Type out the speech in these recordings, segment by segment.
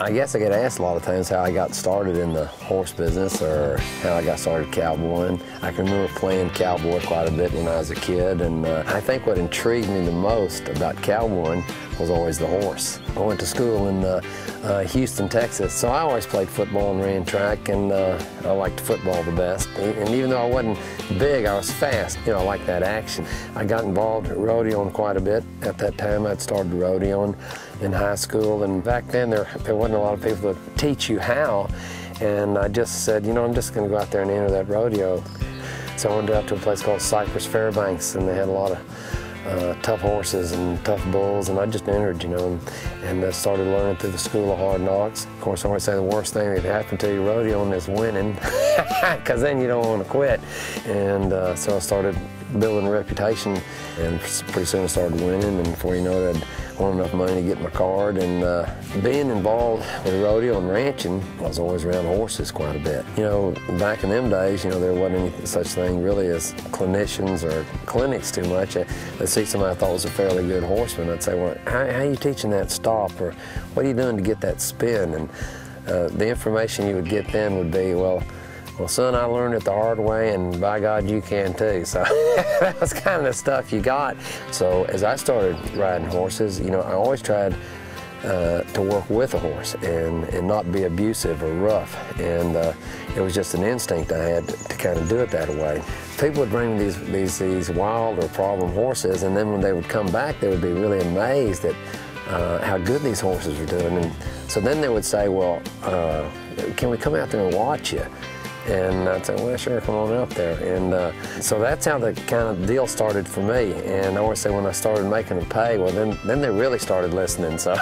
I guess I get asked a lot of times how I got started in the horse business or how I got started cowboying. I can remember playing cowboy quite a bit when I was a kid, and I think what intrigued me the most about cowboying was always the horse. I went to school in Houston, Texas, so I always played football and ran track, and I liked football the best. And even though I wasn't big, I was fast. You know, I liked that action. I got involved rodeoing quite a bit. At that time, I'd started rodeoing in high school, and back then there wasn't a lot of people to teach you how, and I just said, you know, I'm just going to go out there and enter that rodeo. So I went out to a place called Cypress Fairbanks, and they had a lot of tough horses and tough bulls, and I just entered, you know, and started learning through the School of Hard Knocks. Of course, I always say the worst thing that can happen to you rodeoing is winning, because then you don't want to quit. And so I started building a reputation, and pretty soon I started winning, and before you know it, I'd won enough money to get my card. And being involved with rodeo and ranching, I was always around horses quite a bit. You know, back in them days, you know, there wasn't any such thing really as clinicians or clinics too much. I'd see somebody I thought was a fairly good horseman, I'd say, well, how are you teaching that stop, or what are you doing to get that spin? And the information you would get then would be, well, son, I learned it the hard way, and by God, you can too. So that was kind of the stuff you got. So as I started riding horses, you know, I always tried to work with a horse and not be abusive or rough. And it was just an instinct I had to kind of do it that way. People would bring me these wild or problem horses, and then when they would come back, they would be really amazed at how good these horses were doing. And so then they would say, well, can we come out there and watch you? And I'd say, well, sure, come on out there. And so that's how the kind of deal started for me. And I always say when I started making them pay, well, then they really started listening. So,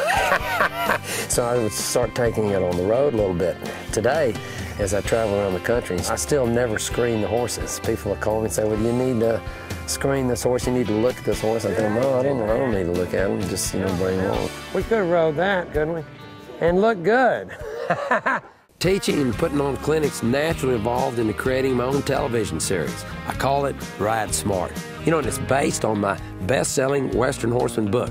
so I would start taking it on the road a little bit. Today, as I travel around the country, I still never screen the horses. People will call me and say, well, you need to screen this horse, you need to look at this horse. I tell them, no, I don't need to look at them, just, you know, bring them on. We could have rode that, couldn't we? And look good. Teaching and putting on clinics naturally evolved into creating my own television series. I call it Ride Smart. You know, and it's based on my best-selling Western Horseman book.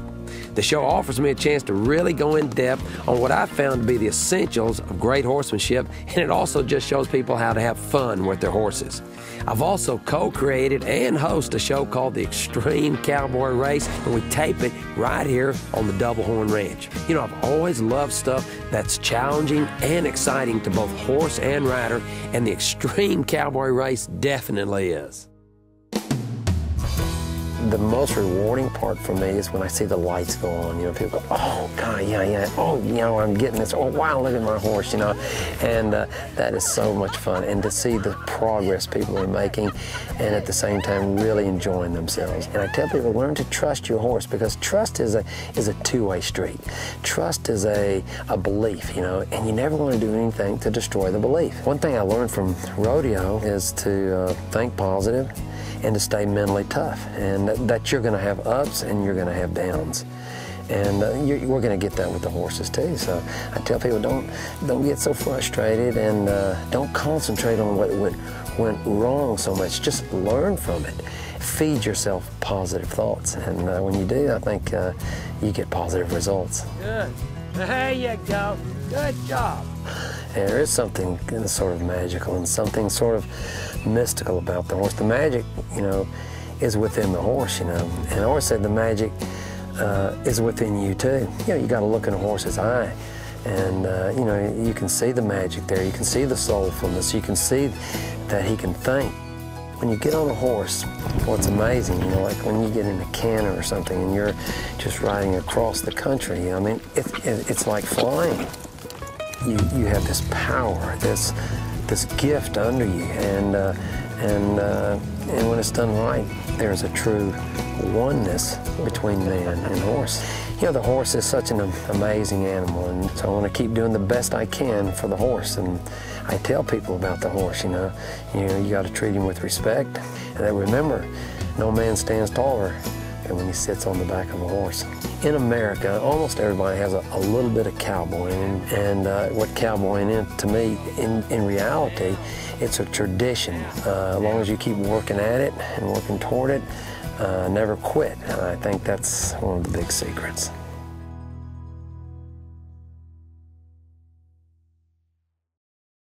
The show offers me a chance to really go in depth on what I've found to be the essentials of great horsemanship, and it also just shows people how to have fun with their horses. I've also co-created and host a show called The Extreme Cowboy Race, and we tape it right here on the Double Horn Ranch. You know, I've always loved stuff that's challenging and exciting to both horse and rider, and the Extreme Cowboy Race definitely is. The most rewarding part for me is when I see the lights go on. You know, people go, oh, God, yeah, oh, you know, I'm getting this. Oh, wow, look at my horse, you know. And that is so much fun. And to see the progress people are making and at the same time really enjoying themselves. And I tell people, learn to trust your horse, because trust is a two-way street. Trust is a belief, you know, and you never want to do anything to destroy the belief. One thing I learned from rodeo is to think positive and to stay mentally tough, and that you're going to have ups and you're going to have downs, and we're going to get that with the horses too. So I tell people, don't get so frustrated, and don't concentrate on what went wrong so much. Just learn from it. Feed yourself positive thoughts, and when you do, I think you get positive results. Good. There you go. Good job. And there is something sort of magical and something sort of mystical about the horse. The magic, you know, is within the horse, you know. And I always said the magic is within you too. You know, you got to look in a horse's eye, and you know, you can see the magic there. You can see the soulfulness. You can see that he can think. When you get on a horse, what's amazing, you know, like when you get in a canter or something and you're just riding across the country, I mean, it's like flying. You have this power, this gift under you, and when it's done right, there's a true oneness between man and horse. You know, the horse is such an amazing animal, and so I want to keep doing the best I can for the horse. And I tell people about the horse, you know, you got to treat him with respect, and then remember, no man stands taller than when he sits on the back of a horse. In America, almost everybody has a little bit of cowboying, and what cowboying is to me, in reality, it's a tradition. As long as you keep working at it and working toward it, never quit. And I think that's one of the big secrets.